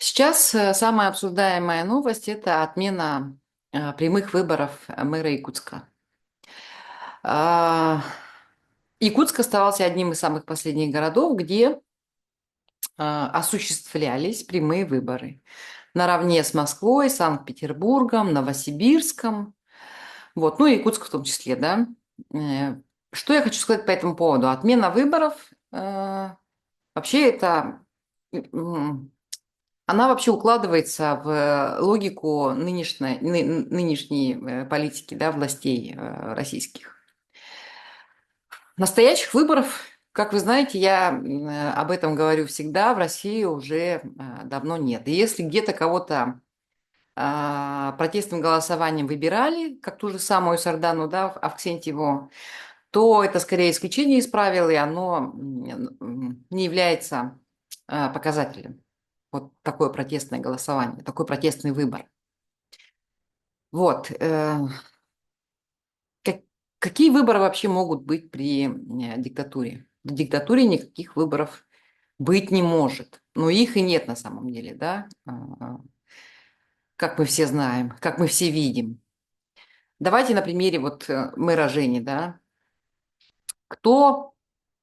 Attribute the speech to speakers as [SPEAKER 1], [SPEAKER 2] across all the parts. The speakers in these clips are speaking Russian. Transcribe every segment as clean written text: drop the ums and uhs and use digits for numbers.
[SPEAKER 1] Сейчас самая обсуждаемая новость – это отмена прямых выборов мэра Якутска. А, Якутск оставался одним из самых последних городов, где осуществлялись прямые выборы. Наравне с Москвой, Санкт-Петербургом, Новосибирском, вот, ну и Якутск в том числе, да. Э, Что я хочу сказать по этому поводу? Отмена выборов вообще это она вообще укладывается в логику нынешней политики, да, властей российских. Настоящих выборов, как вы знаете, я об этом говорю всегда, в России уже давно нет. И если где-то кого-то протестным голосованием выбирали, как ту же самую Сардану, да, Авксентьеву, то это скорее исключение из правил, и оно не является показателем. Вот такое протестное голосование, такой протестный выбор. Вот. Как- Какие выборы вообще могут быть при диктатуре? В диктатуре никаких выборов быть не может. Но их и нет на самом деле, да? Как мы все знаем, как мы все видим. Давайте на примере вот мэра Жени, да? Кто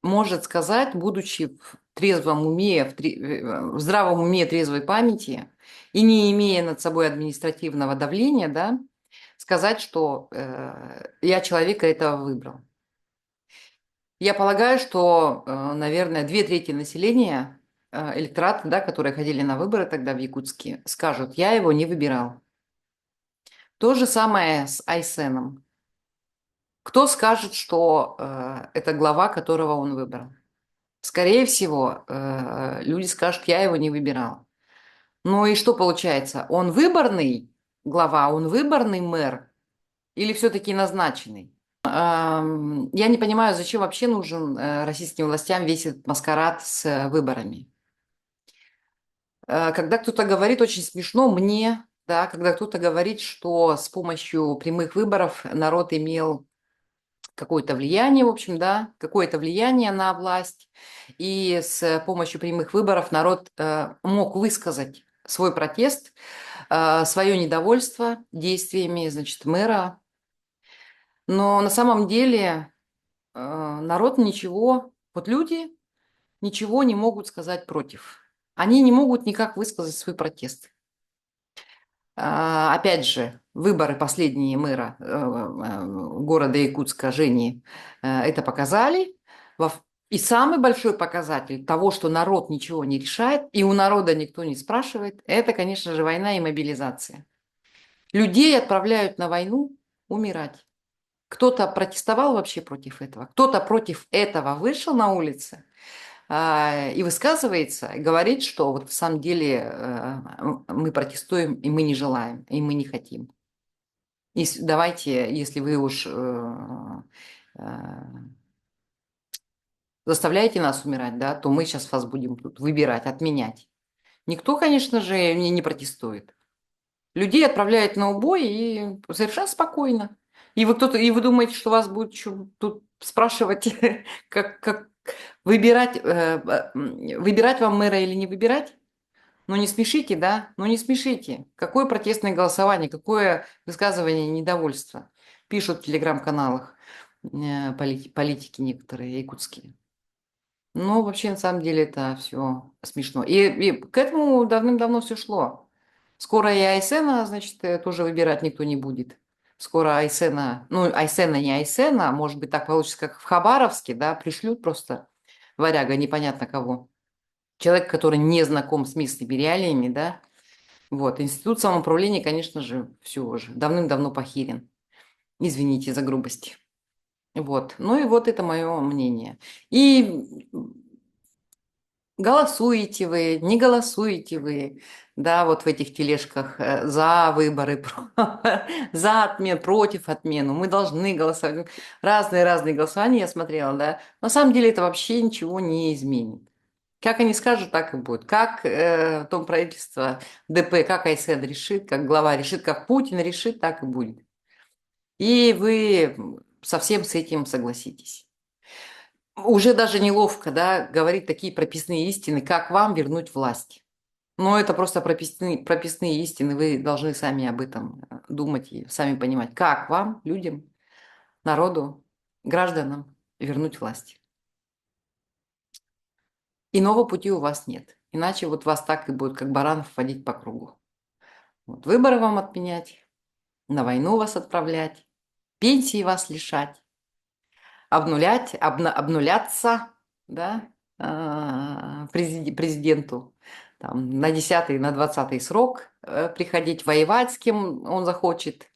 [SPEAKER 1] может сказать, будучи в трезвом уме, в здравом уме, трезвой памяти и не имея над собой административного давления, да, сказать, что я человека этого выбрал. Я полагаю, что, наверное, две трети населения, электората, да, которые ходили на выборы тогда в Якутске, скажут, я его не выбирал. То же самое с Айсеном. Кто скажет, что это глава, которого он выбрал? Скорее всего, люди скажут, я его не выбирал. Ну и что получается? Он выборный глава, он выборный мэр или все-таки назначенный? Я не понимаю, зачем вообще нужен российским властям весь этот маскарад с выборами. Когда кто-то говорит, очень смешно мне, да, когда кто-то говорит, что с помощью прямых выборов народ имел какое-то влияние, в общем, да, какое-то влияние на власть, и с помощью прямых выборов народ мог высказать свой протест, свое недовольство действиями, значит, мэра. Но на самом деле народ ничего, вот люди ничего не могут сказать против. Они не могут никак высказать свой протест. Опять же, выборы последние мэра города Якутска Жени это показали. И самый большой показатель того, что народ ничего не решает, и у народа никто не спрашивает, это, конечно же, война и мобилизация. Людей отправляют на войну умирать. Кто-то протестовал вообще против этого, кто-то против этого вышел на улицы и высказывается, и говорит, что вот в самом деле мы протестуем, и мы не желаем, и мы не хотим. И давайте, если вы уж э, заставляете нас умирать, да, то мы сейчас вас будем тут выбирать, отменять. Никто, конечно же, не протестует. Людей отправляют на убой и совершенно спокойно. И вы думаете, что вас будут тут спрашивать, как выбирать, выбирать вам мэра или не выбирать? Ну не смешите, да? Ну не смешите. Какое протестное голосование, какое высказывание недовольства пишут в телеграм-каналах политики некоторые якутские. Ну, вообще, на самом деле, это все смешно. И к этому давным-давно все шло. Скоро и Айсена, значит, тоже выбирать никто не будет. Скоро Айсена, ну, Айсена не Айсена, а может быть, так получится, как в Хабаровске, да, пришлют просто варяга, непонятно кого. Человек, который не знаком с местными реалиями, да. Вот, институт самоуправления, конечно же, все уже давным-давно похерен. Извините за грубость. Вот, ну и вот это мое мнение. И голосуете вы, не голосуете вы, да, вот в этих тележках за выборы, за отмену, против отмену. Мы должны голосовать. Разные-разные голосования я смотрела, да. На самом деле это вообще ничего не изменит. Как они скажут, так и будет. Как том правительство ДП, как Айсен решит, как глава решит, как Путин решит, так и будет. И вы совсем с этим согласитесь. Уже даже неловко, да, говорить такие прописные истины, как вам вернуть власть. Но это просто прописные истины, вы должны сами об этом думать и сами понимать, как вам, людям, народу, гражданам вернуть власть. Иного пути у вас нет. Иначе вот вас так и будет, как баранов, водить по кругу. Вот выборы вам отменять, на войну вас отправлять, пенсии вас лишать, обнуляться, да, президенту там, на 10-й, на 20-й срок приходить, воевать с кем он захочет.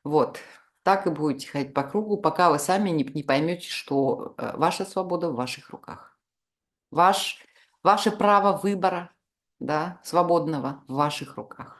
[SPEAKER 1] Вот. Так и будете ходить по кругу, пока вы сами не поймете, что ваша свобода в ваших руках. Ваше право выбора, да, свободного в ваших руках.